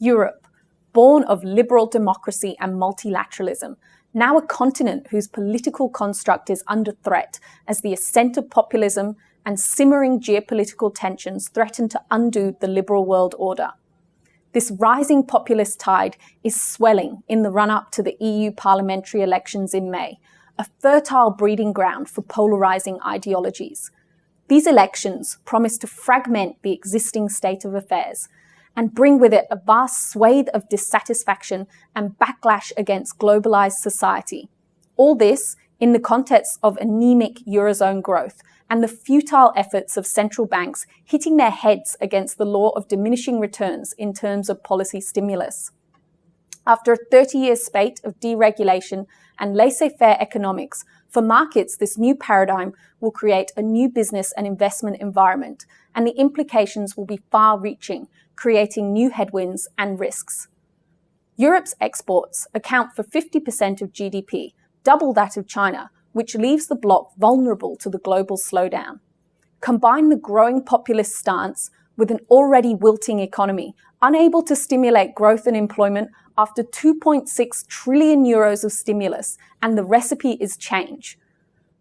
Europe, born of liberal democracy and multilateralism, now a continent whose political construct is under threat as the ascent of populism and simmering geopolitical tensions threaten to undo the liberal world order. This rising populist tide is swelling in the run-up to the EU parliamentary elections in May, a fertile breeding ground for polarizing ideologies. These elections promise to fragment the existing state of affairs and bring with it a vast swathe of dissatisfaction and backlash against globalized society. All this in the context of anemic Eurozone growth and the futile efforts of central banks hitting their heads against the law of diminishing returns in terms of policy stimulus. After a 30-year spate of deregulation and laissez-faire economics, for markets, this new paradigm will create a new business and investment environment, and the implications will be far-reaching, creating new headwinds and risks. Europe's exports account for 50% of GDP, double that of China, which leaves the bloc vulnerable to the global slowdown. Combine the growing populist stance with an already wilting economy, unable to stimulate growth and employment after 2.6 trillion euros of stimulus, and the recipe is change.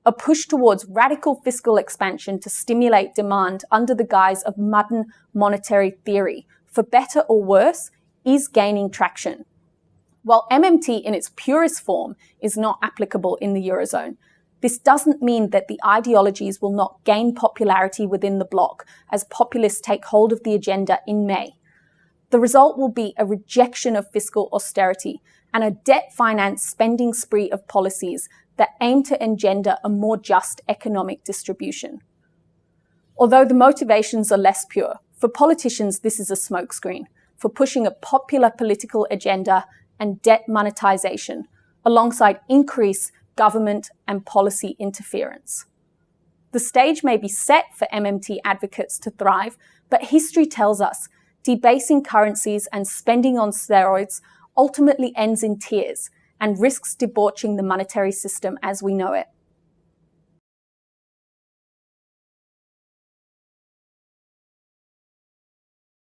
A push towards radical fiscal expansion to stimulate demand under the guise of modern monetary theory, for better or worse, is gaining traction. While MMT in its purest form is not applicable in the Eurozone, this doesn't mean that the ideologies will not gain popularity within the bloc as populists take hold of the agenda in May. The result will be a rejection of fiscal austerity and a debt-financed spending spree of policies that aim to engender a more just economic distribution. Although the motivations are less pure, for politicians this is a smokescreen for pushing a popular political agenda and debt monetization, alongside increased government and policy interference. The stage may be set for MMT advocates to thrive, but history tells us debasing currencies and spending on steroids ultimately ends in tears and risks debauching the monetary system as we know it.